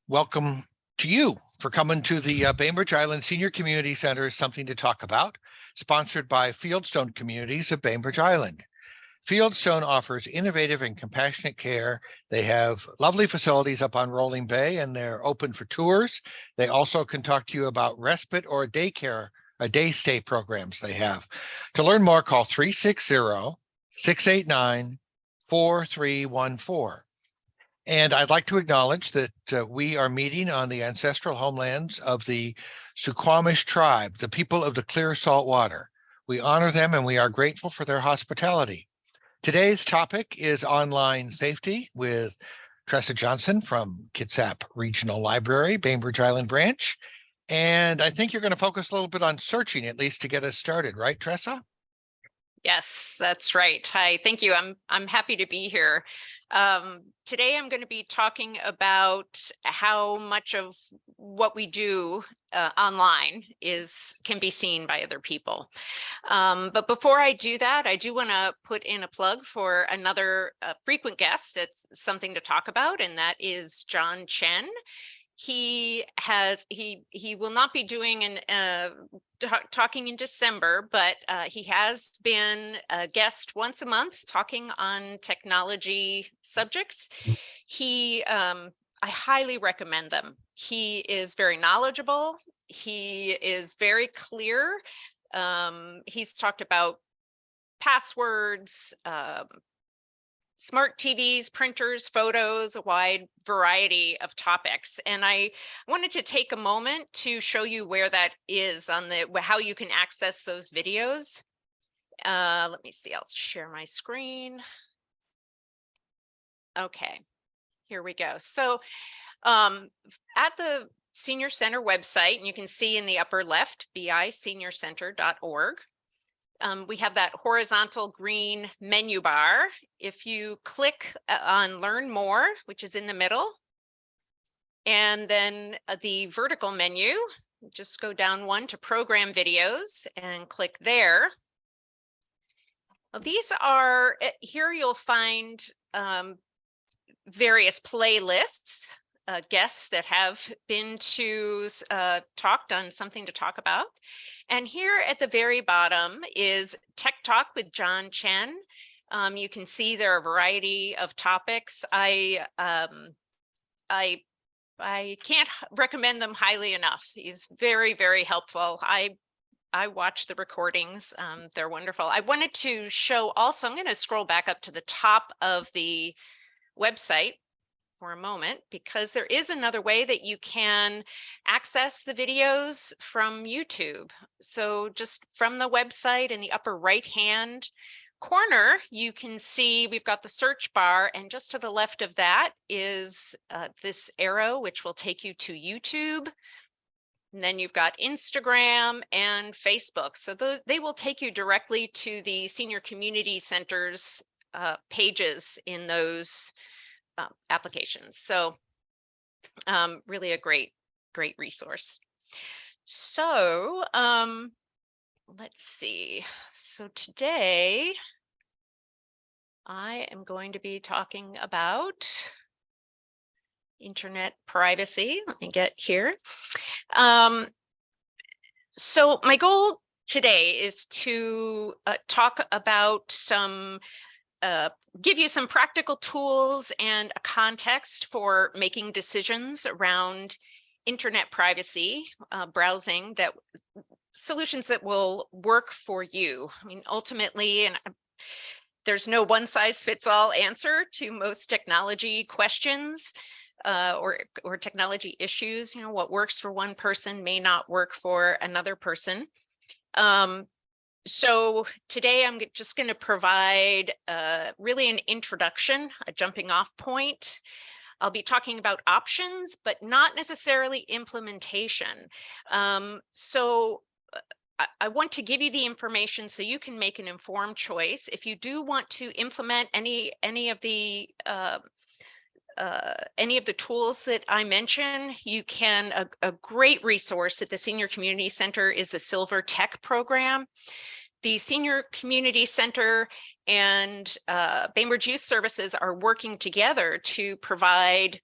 welcome to you for coming to the Bainbridge Island Senior Community Center, Something to Talk About, sponsored by Fieldstone Communities of Bainbridge Island. Fieldstone offers innovative and compassionate care. They have lovely facilities up on Rolling Bay, and they're open for tours. They also can talk to you about respite or day stay programs they have. To learn more, call 360-689-4314. And I'd like to acknowledge that we are meeting on the ancestral homelands of the Suquamish tribe, the people of the clear salt water. We honor them and we are grateful for their hospitality. Today's topic is online safety with Tressa Johnson from Kitsap Regional Library, Bainbridge Island Branch. And I think you're going to focus a little bit on searching, at least to get us started, right, Tressa? Yes, that's right. Hi, thank you. I'm happy to be here. Today I'm going to be talking about how much of what we do online can be seen by other people. But before I do that, I do want to put in a plug for another frequent guest. It's something to talk about, and that is John Chen. He will not be doing talking in December, but he has been a guest once a month talking on technology subjects. I highly recommend them. He is very knowledgeable. He is very clear. He's talked about passwords, smart TVs, printers, photos, a wide variety of topics. And I wanted to take a moment to show you where that is on how you can access those videos. Let me see, I'll share my screen. Okay, here we go. So at the Senior Center website, and you can see in the upper left, biseniorcenter.org. We have that horizontal green menu bar. If you click on Learn More, which is in the middle, and then the vertical menu, just go down one to Program Videos and click there. Well, these are, here you'll find various playlists, guests that have been to talked on Something to Talk About. And here at the very bottom is Tech Talk with John Chen. You can see there are a variety of topics. I can't recommend them highly enough. He's very, very helpful. I watch the recordings. They're wonderful. I wanted to show also, I'm going to scroll back up to the top of the website for a moment, because there is another way that you can access the videos from YouTube. So just from the website in the upper right hand corner, you can see we've got the search bar, and just to the left of that is this arrow, which will take you to YouTube. And then you've got Instagram and Facebook. So they will take you directly to the Senior Community Center's pages in those applications. So really a great resource. So let's see. So today I am going to be talking about internet privacy. Let me get here. So my goal today is to talk about give you some practical tools and a context for making decisions around internet privacy, browsing, solutions that will work for you. I mean, ultimately, and there's no one size fits all answer to most technology questions or technology issues. You know, what works for one person may not work for another person. So today I'm just going to provide really an introduction, a jumping off point. I'll be talking about options, but not necessarily implementation. So I want to give you the information so you can make an informed choice. If you do want to implement any of the tools that I mention, you can. A great resource at the Senior Community Center is the Silver Tech program. The Senior Community Center and Bainbridge Youth Services are working together to provide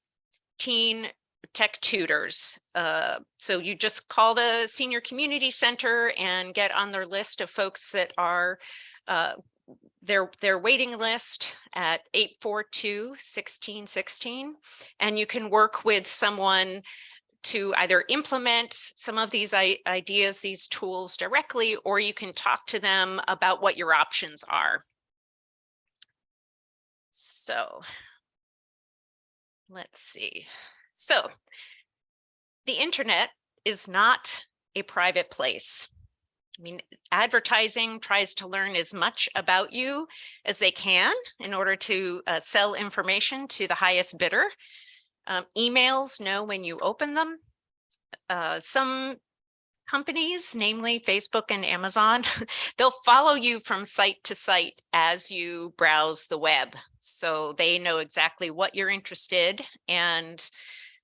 teen tech tutors. So you just call the senior community center and get on their list of folks that are their waiting list at 842-1616, and you can work with someone to either implement some of these ideas, these tools directly, or you can talk to them about what your options are. So let's see. So the internet is not a private place. I mean, advertising tries to learn as much about you as they can in order to sell information to the highest bidder. Emails know when you open them. Some companies, namely Facebook and Amazon, they'll follow you from site to site as you browse the web. So they know exactly what you're interested in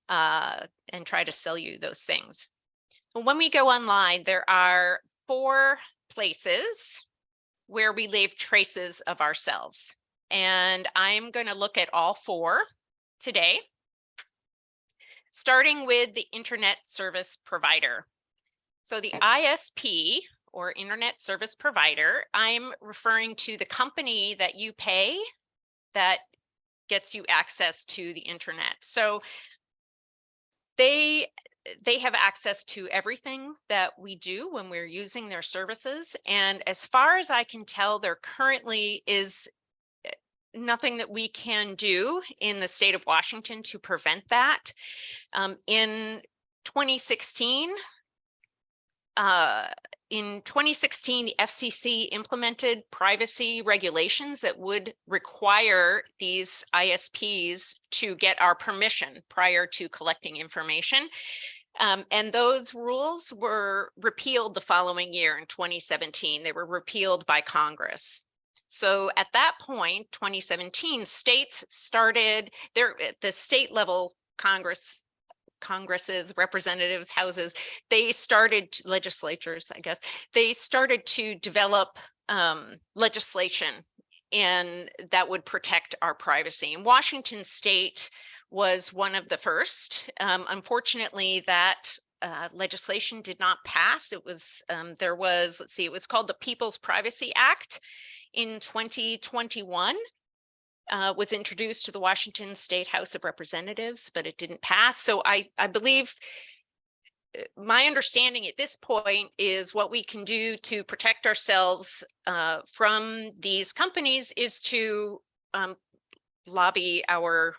and try to sell you those things. When we go online, there are 4 places where we leave traces of ourselves. And I'm going to look at all 4 today, starting with the internet service provider. So the ISP, or internet service provider, I'm referring to the company that you pay that gets you access to the internet. So they have access to everything that we do when we're using their services. And as far as I can tell, there currently is nothing that we can do in the state of Washington to prevent that. In 2016, the FCC implemented privacy regulations that would require these ISPs to get our permission prior to collecting information. And those rules were repealed the following year in 2017. They were repealed by Congress. So at that point, 2017, states started the state level Congresses, representatives, houses, they started, legislatures, I guess, they started to develop legislation and that would protect our privacy. And Washington State was one of the first. Unfortunately, that legislation did not pass. It was, it was called the People's Privacy Act in 2021. Was introduced to the Washington State House of Representatives, but it didn't pass. So I believe my understanding at this point is what we can do to protect ourselves from these companies is to lobby our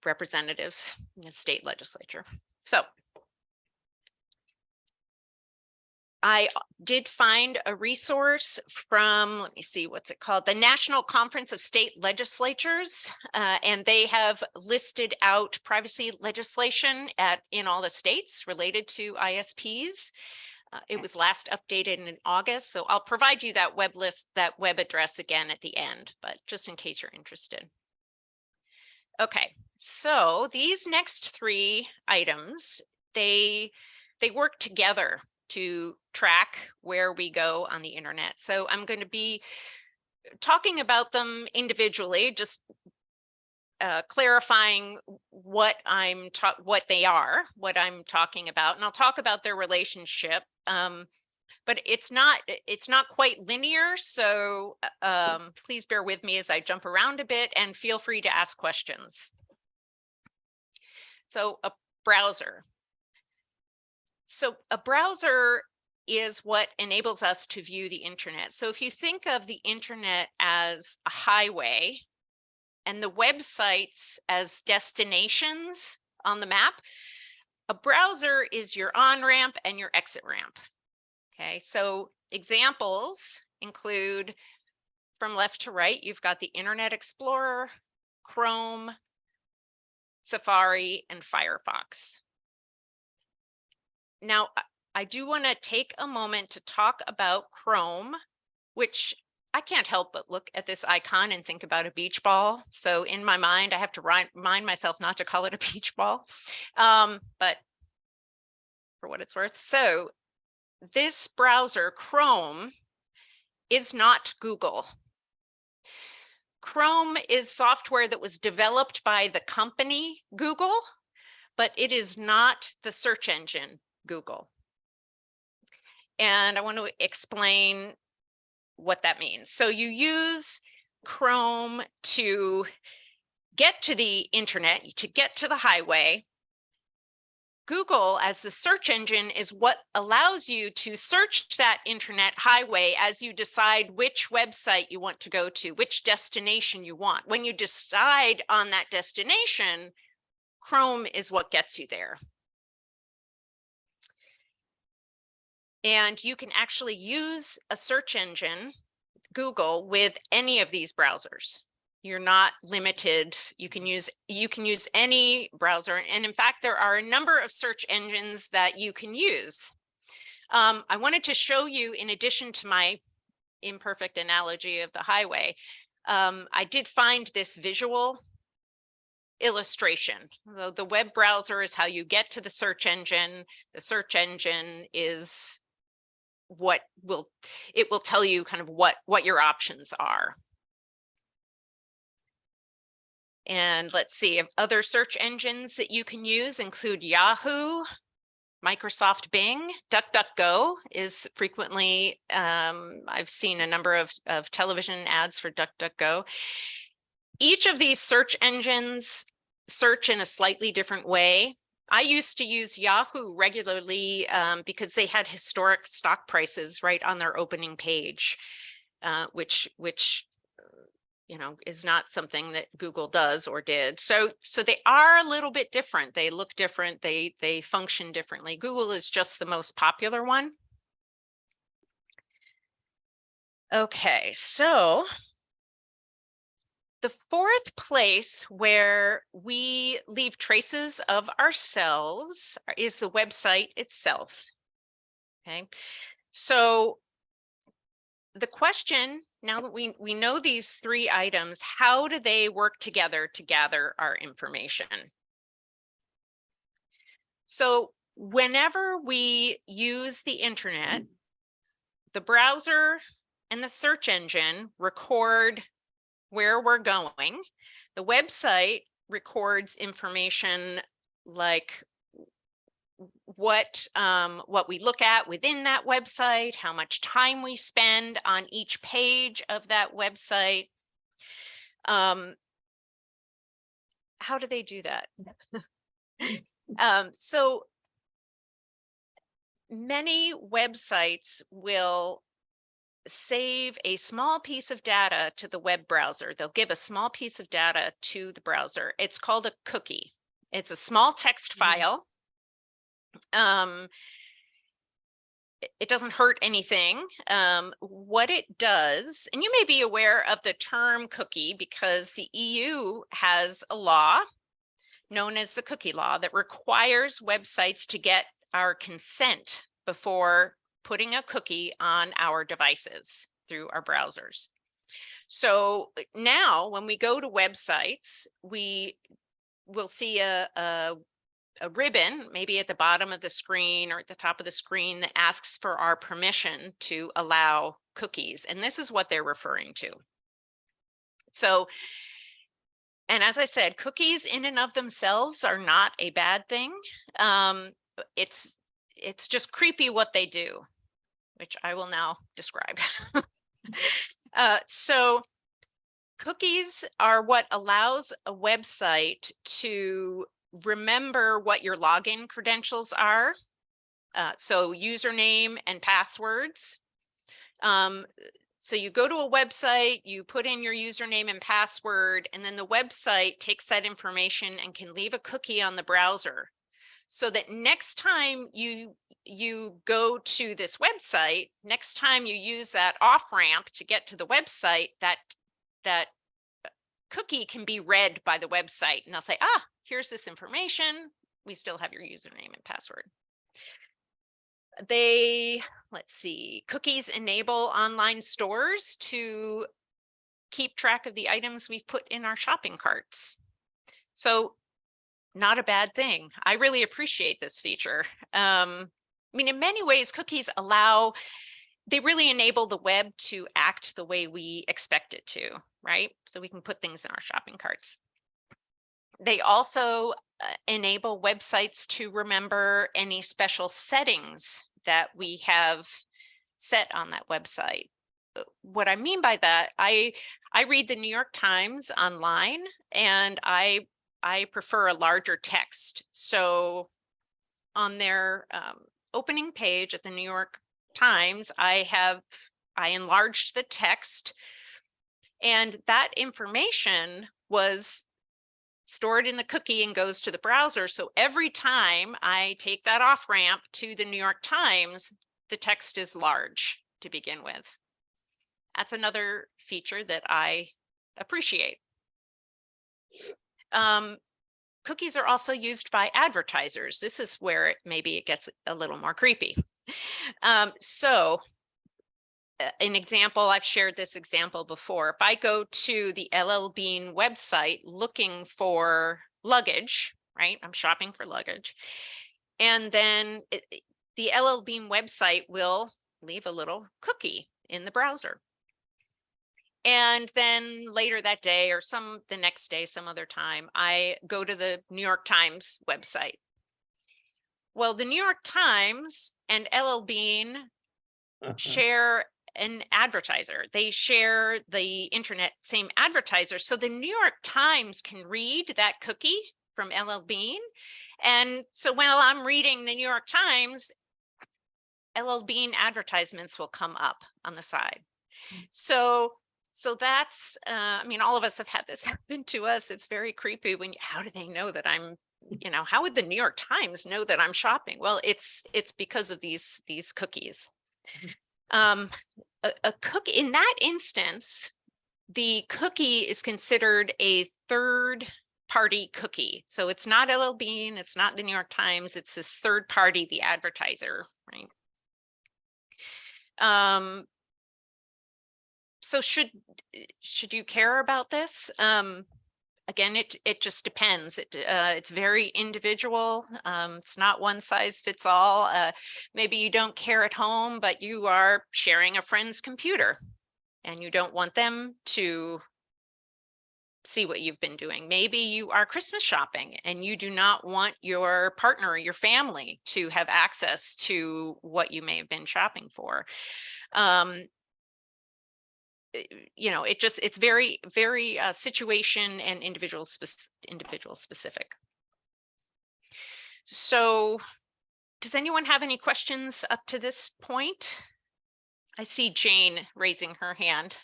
representatives in the state legislature. So I did find a resource from, let me see, what's it called? The National Conference of State Legislatures, and they have listed out privacy legislation in all the states related to ISPs. It was last updated in August, so I'll provide you that web list, that web address again at the end, but just in case you're interested. Okay, so these next 3 items, they work together to track where we go on the internet. So I'm going to be talking about them individually, just clarifying what they are, what I'm talking about, and I'll talk about their relationship. But it's not quite linear, so please bear with me as I jump around a bit and feel free to ask questions. So a browser. So a browser is what enables us to view the internet. So if you think of the internet as a highway and the websites as destinations on the map, a browser is your on-ramp and your exit ramp. Okay, so examples include, from left to right, you've got the Internet Explorer, Chrome, Safari, and Firefox. Now, I do want to take a moment to talk about Chrome, which I can't help but look at this icon and think about a beach ball. So in my mind, I have to remind myself not to call it a beach ball, but for what it's worth. So this browser, Chrome, is not Google. Chrome is software that was developed by the company Google, but it is not the search engine Google. And I want to explain what that means. So you use Chrome to get to the internet, to get to the highway. Google, as the search engine, is what allows you to search that internet highway as you decide which website you want to go to, which destination you want. When you decide on that destination, Chrome is what gets you there. And you can actually use a search engine, Google, with any of these browsers. You're not limited. You can use any browser. And in fact, there are a number of search engines that you can use. I wanted to show you, in addition to my imperfect analogy of the highway, I did find this visual illustration. The web browser is how you get to the search engine. The search engine is what will tell you kind of what your options are. And let's see, other search engines that you can use include Yahoo, Microsoft Bing, DuckDuckGo is frequently, I've seen a number of television ads for DuckDuckGo. Each of these search engines search in a slightly different way. I used to use Yahoo regularly because they had historic stock prices right on their opening page, which is not something that Google does or did. So they are a little bit different. They look different. They function differently. Google is just the most popular one. Okay, so the fourth place where we leave traces of ourselves is the website itself. Okay, so the question, now that we know these three items, how do they work together to gather our information? So whenever we use the internet, the browser and the search engine record where we're going. The website records information like what we look at within that website, how much time we spend on each page of that website. How do they do that? So many websites will save a small piece of data to the web browser. They'll give a small piece of data to the browser. It's called a cookie. It's a small text file. It doesn't hurt anything. What it does, and you may be aware of the term cookie because the EU has a law known as the cookie law that requires websites to get our consent before putting a cookie on our devices through our browsers. So now when we go to websites, we will see a ribbon, maybe at the bottom of the screen or at the top of the screen, that asks for our permission to allow cookies. And this is what they're referring to. So, and as I said, cookies in and of themselves are not a bad thing. It's just creepy what they do, which I will now describe. So cookies are what allows a website to remember what your login credentials are. So username and passwords. So you go to a website, you put in your username and password, and then the website takes that information and can leave a cookie on the browser so that next time you go to this website, next time you use that off-ramp to get to the website, that cookie can be read by the website, and they'll say, here's this information. We still have your username and password. Let's see, cookies enable online stores to keep track of the items we've put in our shopping carts. So not a bad thing. I really appreciate this feature. I mean, in many ways, cookies they really enable the web to act the way we expect it to, right? So we can put things in our shopping carts. They also enable websites to remember any special settings that we have set on that website. What I mean by that, I read the New York Times online, and I prefer a larger text. So on their opening page at the New York Times, I enlarged the text, and that information was stored in the cookie and goes to the browser. So every time I take that off ramp to the New York Times, the text is large to begin with. That's another feature that I appreciate. Cookies are also used by advertisers. This is where maybe it gets a little more creepy. So an example, I've shared this example before. If I go to the LL Bean website looking for luggage, right? I'm shopping for luggage. And then the LL Bean website will leave a little cookie in the browser. And then later that day, or the next day, some other time, I go to the New York Times website. Well, the New York Times and LL Bean share an advertiser. They share the internet, same advertiser. So the New York Times can read that cookie from LL Bean. And so while I'm reading the New York Times, LL Bean advertisements will come up on the side. So that's, I mean, all of us have had this happen to us. It's very creepy how do they know that I'm, how would the New York Times know that I'm shopping? Well, it's because of these cookies. A cookie, in that instance, the cookie is considered a third party cookie. So it's not LL Bean, it's not the New York Times, it's this third party, the advertiser, right? So should you care about this? Again, it just depends. It's very individual. It's not one size fits all. Maybe you don't care at home, but you are sharing a friend's computer and you don't want them to see what you've been doing. Maybe you are Christmas shopping and you do not want your partner or your family to have access to what you may have been shopping for. It's very, very situation and individual specific. So does anyone have any questions up to this point? I see Jane raising her hand.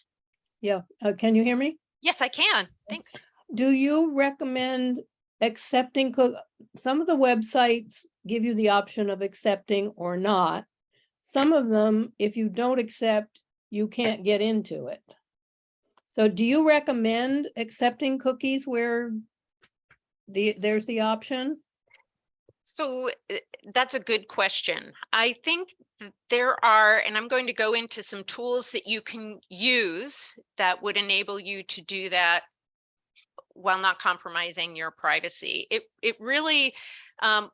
Yeah, can you hear me? Yes, I can. Thanks. Do you recommend accepting some of the websites give you the option of accepting or not? Some of them, if you don't accept, you can't get into it. So do you recommend accepting cookies where there's the option? So that's a good question. I think there are, and I'm going to go into some tools that you can use that would enable you to do that while not compromising your privacy. It really,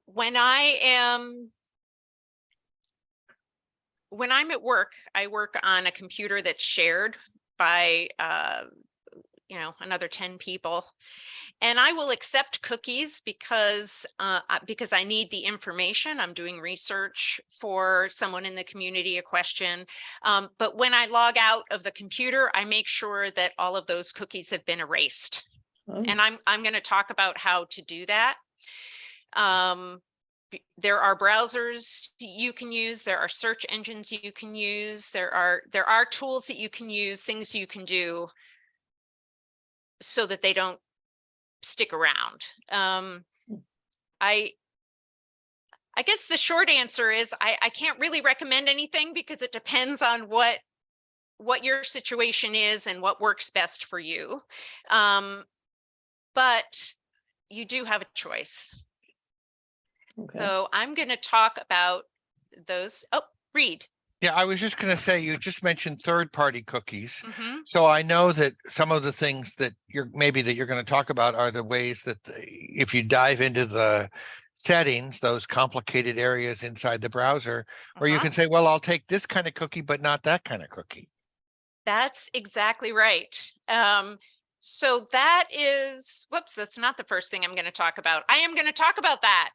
when I'm at work, I work on a computer that's shared by another 10 people. And I will accept cookies because I need the information. I'm doing research for someone in the community, a question. But when I log out of the computer, I make sure that all of those cookies have been erased. Oh. And I'm going to talk about how to do that. There are browsers you can use. There are search engines you can use. There are tools that you can use, things you can do so that they don't stick around. I guess the short answer is I can't really recommend anything because it depends on what your situation is and what works best for you. But you do have a choice. Okay. So I'm going to talk about those. Oh, Reed. Yeah, I was just going to say, you just mentioned third-party cookies. Mm-hmm. So I know that some of the things that you're going to talk about are the ways that if you dive into the settings, those complicated areas inside the browser, where you can say, well, I'll take this kind of cookie, but not that kind of cookie. That's exactly right. So that is, whoops, that's not the first thing I'm going to talk about. I am going to talk about that.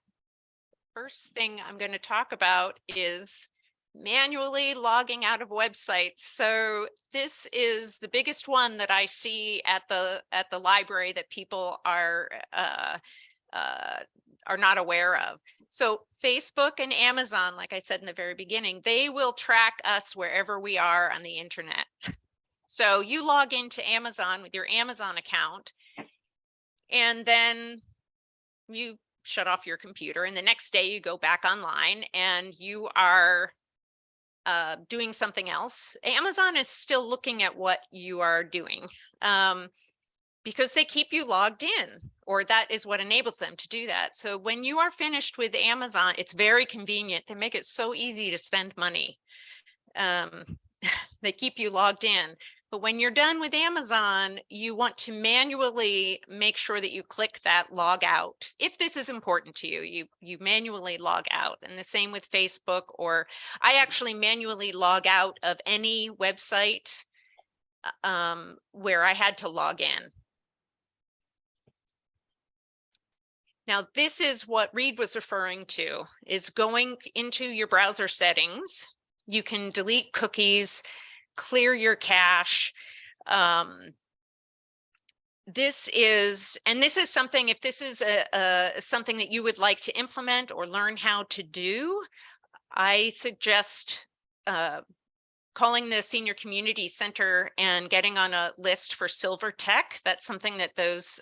First thing I'm going to talk about is manually logging out of websites. So this is the biggest one that I see at the library that people are not aware of. So Facebook and Amazon, like I said in the very beginning, they will track us wherever we are on the internet. So you log into Amazon with your Amazon account, and then you shut off your computer, and the next day you go back online and you are doing something else. Amazon is still looking at what you are doing because they keep you logged in, or that is what enables them to do that. So when you are finished with Amazon, it's very convenient. They make it so easy to spend money. They keep you logged in. But when you're done with Amazon, you want to manually make sure that you click that log out. If this is important to you, you manually log out. And the same with Facebook, or I actually manually log out of any website where I had to log in. Now, this is what Reed was referring to, is going into your browser settings. You can delete cookies, clear your cache. This is something, if this is something that you would like to implement or learn how to do, I suggest calling the Senior Community Center and getting on a list for Silver Tech. That's something that those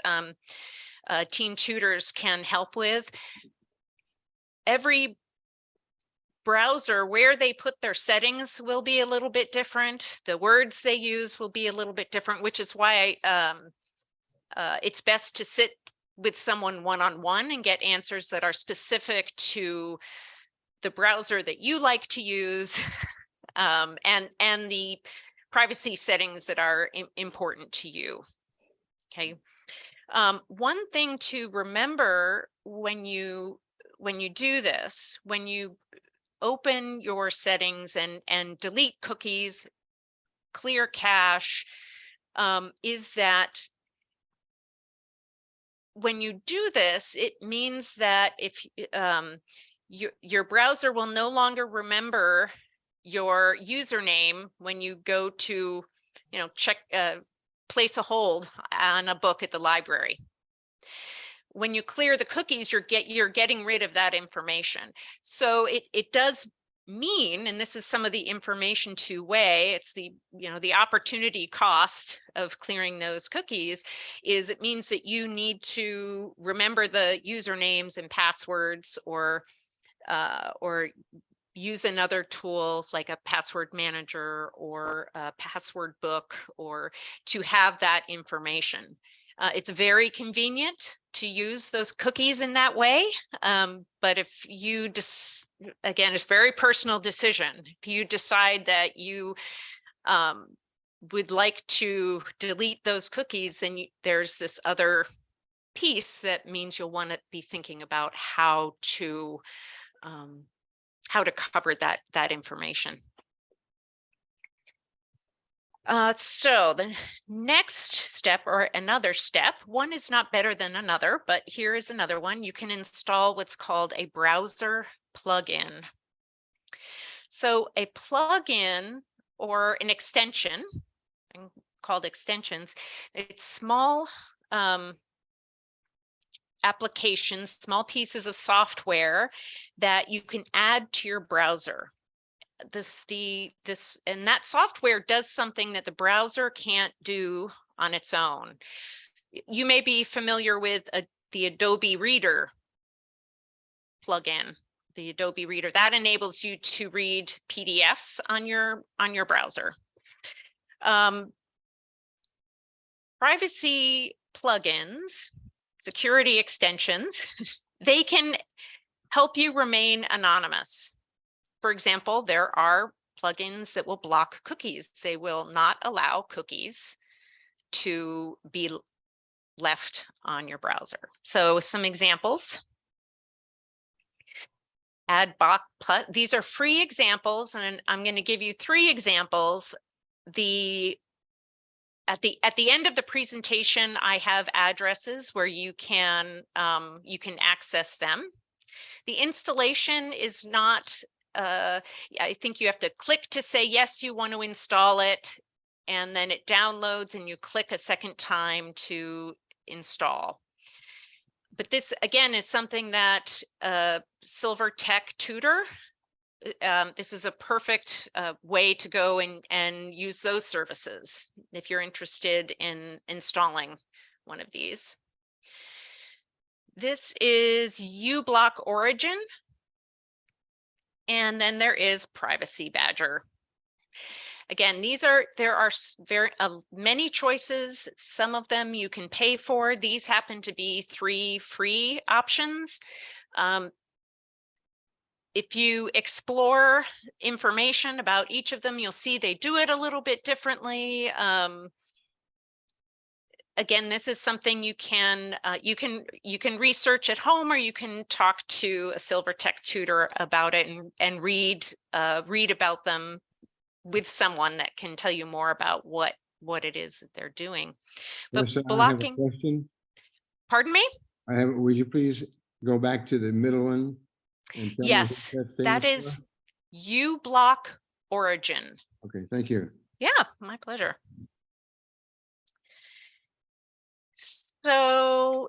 teen tutors can help with. Every browser, where they put their settings will be a little bit different. The words they use will be a little bit different, which is why it's best to sit with someone one-on-one and get answers that are specific to the browser that you like to use and the privacy settings that are important to you. Okay. One thing to remember when you do this, when you open your settings and delete cookies, clear cache, is that when you do this, it means that if your browser will no longer remember your username when you go to, check, place a hold on a book at the library. When you clear the cookies, you're getting rid of that information. So it does mean, and this is some of the information to weigh, it's the opportunity cost of clearing those cookies, is it means that you need to remember the usernames and passwords, or use another tool like a password manager or a password book, or to have that information. It's very convenient to use those cookies in that way. But if you again, it's a very personal decision. If you decide that you would like to delete those cookies, then there's this other piece that means you'll want to be thinking about how to cover that information. So the next step, or another step, one is not better than another, but here is another one. You can install what's called a browser plugin. So a plugin, or an extension, called extensions, it's small applications, small pieces of software that you can add to your browser. And that software does something that the browser can't do on its own. You may be familiar with the Adobe Reader plugin. The Adobe Reader that enables you to read PDFs on your browser. Privacy plugins, security extensions, they can help you remain anonymous. For example, there are plugins that will block cookies. They will not allow cookies to be left on your browser. So some examples. Adblock Plus. These are free examples, and I'm going to give you 3 examples. The At the end of the presentation, I have addresses where you can access them. The installation is not, I think you have to click to say, yes, you want to install it. And then it downloads and you click a second time to install. But this, again, is something that Silver Tech Tutor, this is a perfect way to go and use those services if you're interested in installing one of these. This is uBlock Origin. And then there is Privacy Badger. Again, there are very many choices. Some of them you can pay for. These happen to be 3 free options. If you explore information about each of them, you'll see they do it a little bit differently. Again, this is something you can research at home, or you can talk to a Silver Tech Tutor about it and read about them with someone that can tell you more about what it is that they're doing. But Yes, blocking. I have a question. Pardon me? Would you please go back to the middle one? And tell me what Yes, that that stands is for? uBlock Origin. Okay, thank you. Yeah, my pleasure. So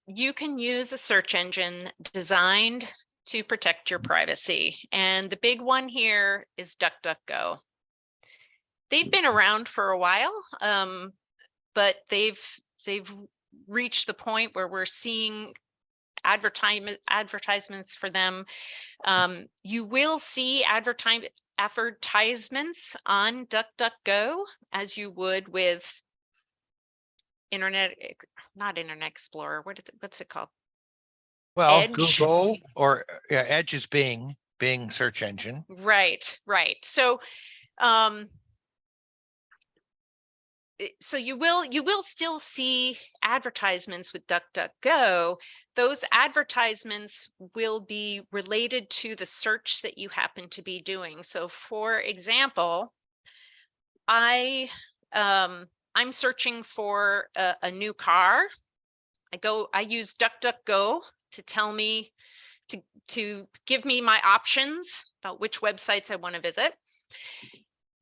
you can use a search engine designed to protect your privacy. And the big one here is DuckDuckGo. They've been around for a while, but they've reached the point where we're seeing advertisements for them. You will see advertisements on DuckDuckGo as you would with not Internet Explorer. What's it called? Well, Edge. Google or Edge is Bing search engine. Right. So, so you will still see advertisements with DuckDuckGo. Those advertisements will be related to the search that you happen to be doing. So, for example, I'm searching for a new car. I use DuckDuckGo to tell me to give me my options about which websites I want to visit.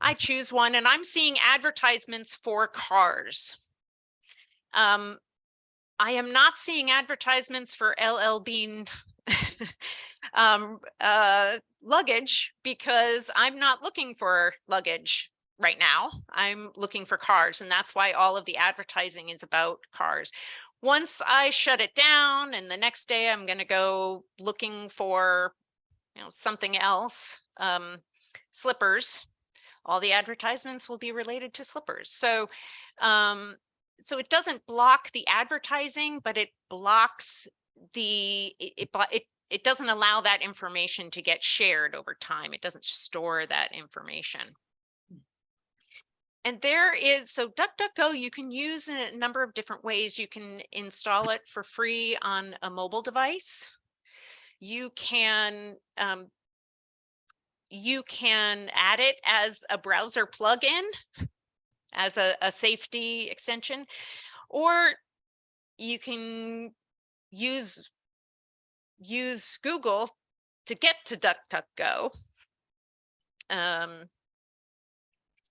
I choose one and I'm seeing advertisements for cars. I am not seeing advertisements for LL Bean luggage because I'm not looking for luggage right now. I'm looking for cars, and that's why all of the advertising is about cars. Once I shut it down and the next day I'm going to go looking for, something else, slippers, all the advertisements will be related to slippers. So, so it doesn't block the advertising, but it blocks it doesn't allow that information to get shared over time. It doesn't store that information. And so DuckDuckGo, you can use in a number of different ways. You can install it for free on a mobile device. You can add it as a browser plugin, as a safety extension, or you can use Google to get to DuckDuckGo.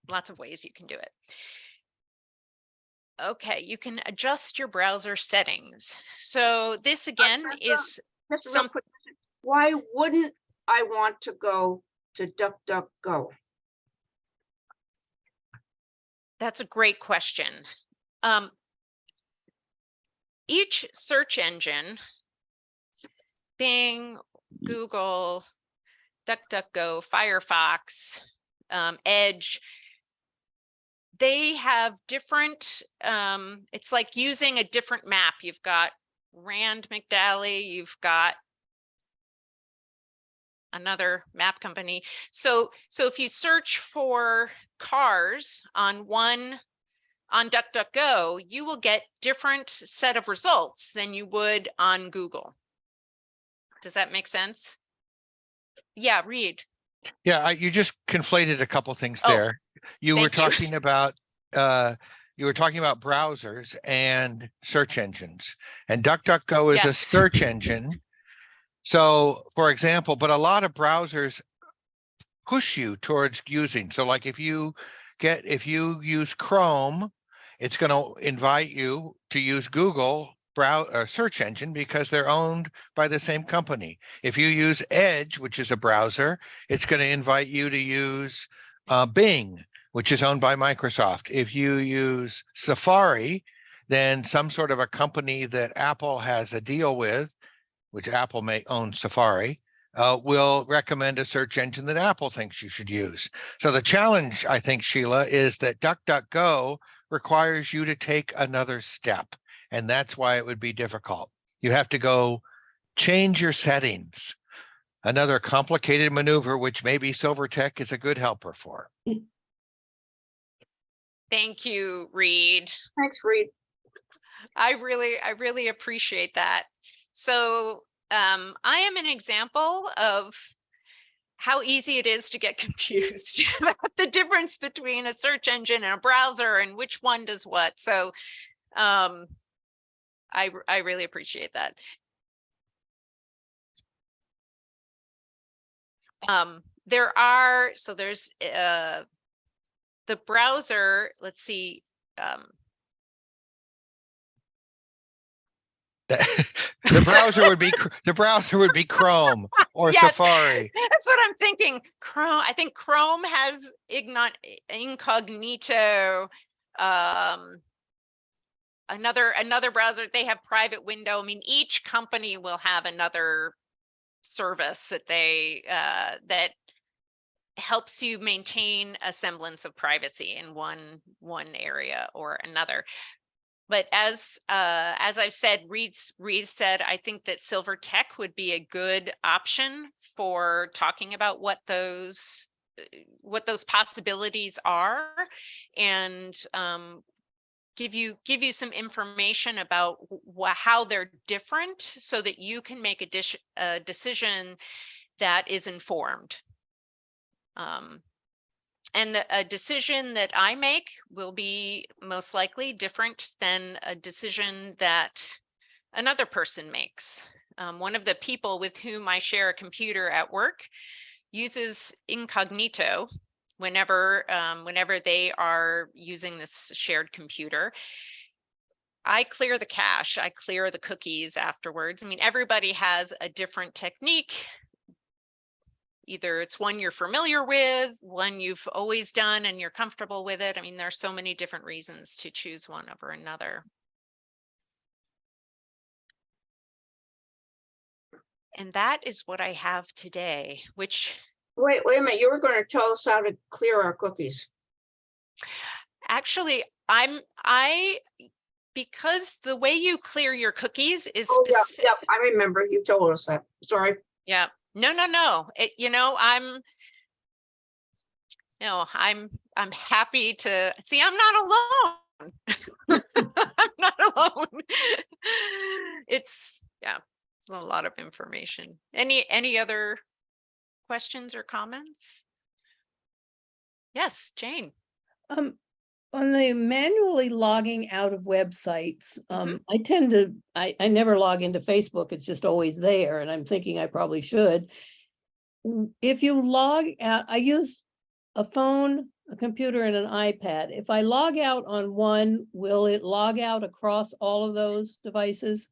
Lots of ways you can do it. Okay, you can adjust your browser settings. So this again is something. Why wouldn't I want to go to DuckDuckGo? That's a great question. Each search engine, Bing, Google, DuckDuckGo, Firefox, Edge, they have different, it's like using a different map. You've got Rand McNally, you've got another map company. So if you search for cars on DuckDuckGo, you will get different set of results than you would on Google. Does that make sense? Yeah, Reed. Yeah, you just conflated a couple things Oh, there. You were thank you. talking about you were talking about browsers and search engines, and DuckDuckGo is a Yes. search engine. So, for example, but a lot of browsers push you towards using. So like if you use Chrome, it's going to invite you to use Google search engine because they're owned by the same company. If you use Edge, which is a browser, it's going to invite you to use Bing, which is owned by Microsoft. If you use Safari, then some sort of a company that Apple has a deal with, which Apple may own Safari, will recommend a search engine that Apple thinks you should use. So the challenge, I think, Sheila, is that DuckDuckGo requires you to take another step, and that's why it would be difficult. You have to go change your settings, another complicated maneuver, which maybe Silvertech is a good helper for. Thank you, Reed. Thanks, Reed. I really appreciate that. So I am an example of how easy it is to get confused about the difference between a search engine and a browser and which one does what. So I really appreciate that. There's the browser, let's see. The browser would be Chrome or Yes, Safari. That's what I'm thinking. Chrome. I think Chrome has incognito. Another browser. They have private window. I mean, each company will have another service that they that helps you maintain a semblance of privacy in one area or another. But as I've said, Reed said, I think that Silvertech would be a good option for talking about what those possibilities are, and give you some information about how they're different, so that you can make a decision that is informed. And a decision that I make will be most likely different than a decision that another person makes. One of the people with whom I share a computer at work uses incognito whenever they are using this shared computer. I clear the cache, I clear the cookies afterwards. I mean, everybody has a different technique. Either it's one you're familiar with, one you've always done and you're comfortable with it. I mean, there are so many different reasons to choose one over another. And that is what I have today, which... Wait a minute. You were going to tell us how to clear our cookies. Actually, because the way you clear your cookies is Yeah, I remember. You told us that. Sorry. Yeah. No. I'm happy to see I'm not alone. I'm not alone. It's a lot of information. Any other questions or comments? Yes, Jane. On the manually logging out of websites, I never log into Facebook. It's just always there. And I'm thinking I probably should. If you log out, I use a phone, a computer, and an iPad. If I log out on one, will it log out across all of those devices?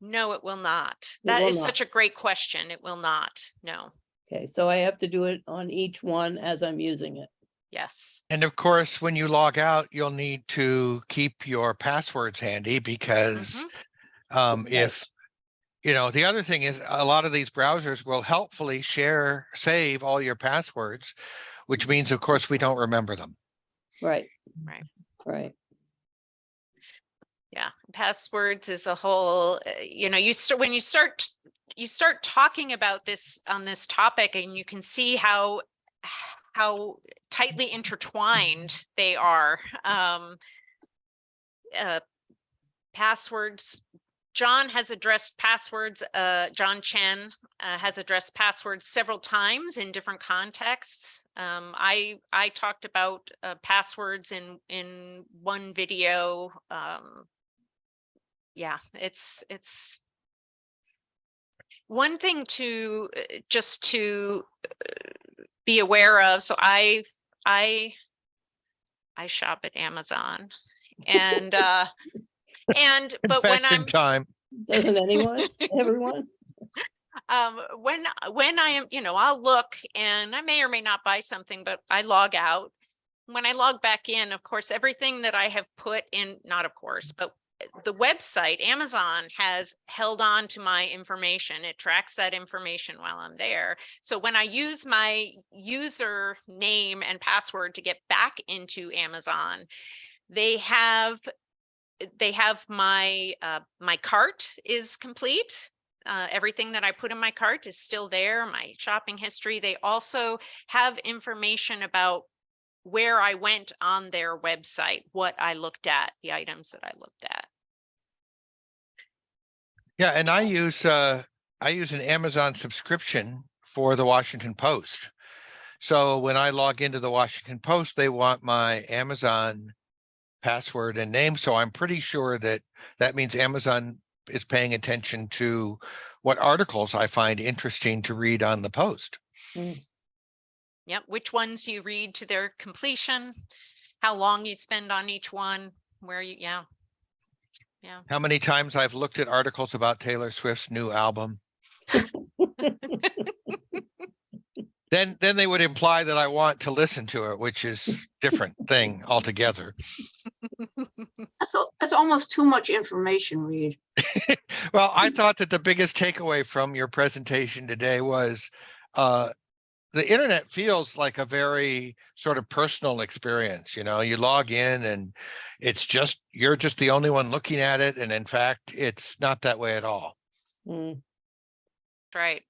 No, it will not. It That will is not. such a great question. It will not. No. Okay, so I have to do it on each one as I'm using it. Yes. And of course, when you log out, you'll need to keep your passwords handy because if, the other thing is a lot of these browsers will helpfully save all your passwords, which means, of course, we don't remember them. Right. Yeah. Passwords is a whole, when you start talking about this on this topic, and you can see how tightly intertwined they are. Passwords John has addressed passwords. John Chen has addressed passwords several times in different contexts. I talked about passwords in one video. Yeah, it's one thing to just to be aware of. So I shop at Amazon, and but when I'm Confession time. Doesn't anyone, everyone? when I am, I'll look and I may or may not buy something, but I log out. When I log back in, of course, everything that I have put in, not of course, but the website, Amazon, has held on to my information. It tracks that information while I'm there. So when I use my user name and password to get back into Amazon, they have my my cart is complete. Everything that I put in my cart is still there, my shopping history. They also have information about where I went on their website, what I looked at, the items that I looked at. Yeah, and I use an Amazon subscription for the Washington Post. So when I log into the Washington Post, they want my Amazon password and name. So I'm pretty sure that that means Amazon is paying attention to what articles I find interesting to read on the Post. Yep, which ones you read to their completion, how long you spend on each one, where you, yeah. How many times I've looked at articles about Taylor Swift's new album. Then they would imply that I want to listen to it, which is different thing altogether. That's almost too much information, Reed. Well, I thought that the biggest takeaway from your presentation today was the internet feels like a very sort of personal experience. You log in and you're just the only one looking at it. And in fact, it's not that way at all. Right.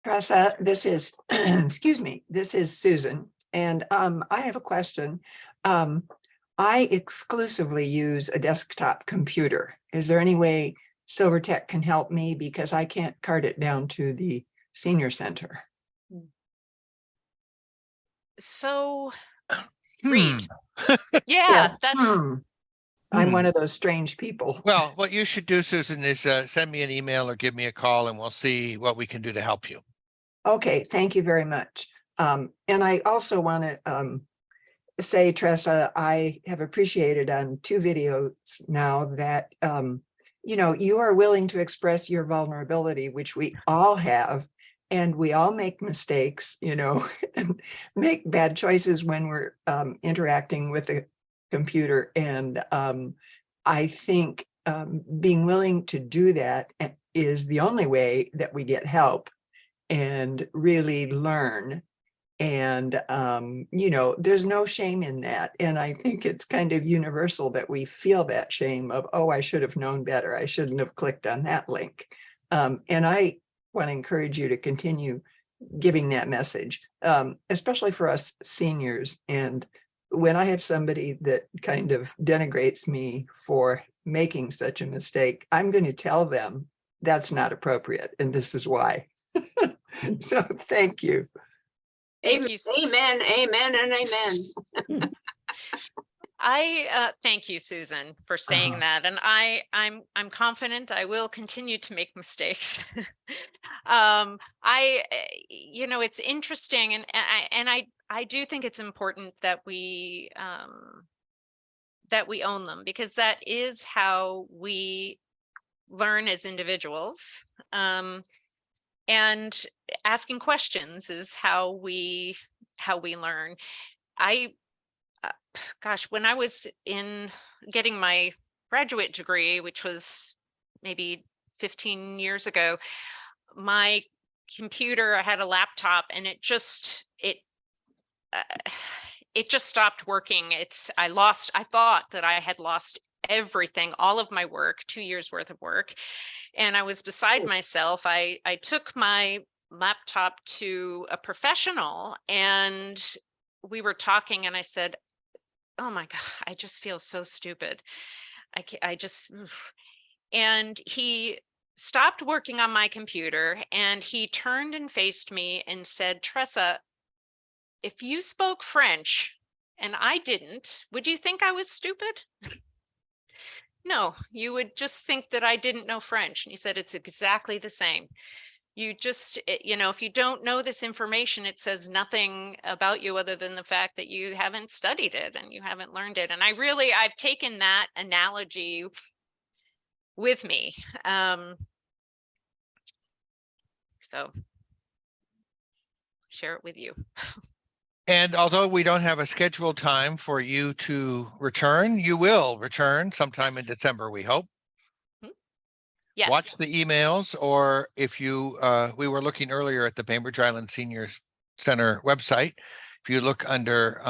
Tressa, this is, excuse me, this is Susan. And I have a question. I exclusively use a desktop computer. Is there any way Silvertech can help me, because I can't cart it down to the senior center? So, Reed. Yes, that's. I'm one of those strange people. Well, what you should do, Susan, is send me an email or give me a call and we'll see what we can do to help you. Okay, thank you very much. And I also want to say, Tressa, I have appreciated on 2 videos now that, you are willing to express your vulnerability, which we all have, and we all make mistakes, and make bad choices when we're interacting with a computer. And I think being willing to do that is the only way that we get help and really learn. And, there's no shame in that. And I think it's kind of universal that we feel that shame of, oh, I should have known better. I shouldn't have clicked on that link. And I want to encourage you to continue giving that message, especially for us seniors. And when I have somebody that kind of denigrates me for making such a mistake, I'm going to tell them that's not appropriate. And this is why. So thank you. Thank you. Amen, amen, and amen. I thank you, Susan, for saying that, and I'm confident I will continue to make mistakes. It's interesting, and I do think it's important that we own them, because that is how we learn as individuals. And asking questions is how we learn. Gosh, when I was getting my graduate degree, which was maybe 15 years ago, my computer, I had a laptop, and it just stopped working. I thought that I had lost everything, all of my work, 2 years worth of work. And I was beside myself. I took my laptop to a professional, and we were talking, and I said, oh my God, I just feel so stupid. And he stopped working on my computer and he turned and faced me and said, Tressa, if you spoke French and I didn't, would you think I was stupid? No, you would just think that I didn't know French. And he said, it's exactly the same. You just, if you don't know this information, it says nothing about you other than the fact that you haven't studied it and you haven't learned it. And I've taken that analogy with me. So share it with you. And although we don't have a scheduled time for you to return, you will return sometime in Yes. December, we hope. Yes. Watch the emails, or if you, we were looking earlier at the Bainbridge Island Senior Center website. If you look under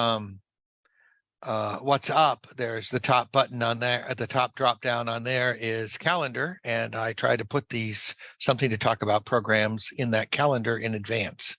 what's up, there's the top button on there. At the top drop down on there is calendar. And I try to put something to talk about programs in that calendar in advance.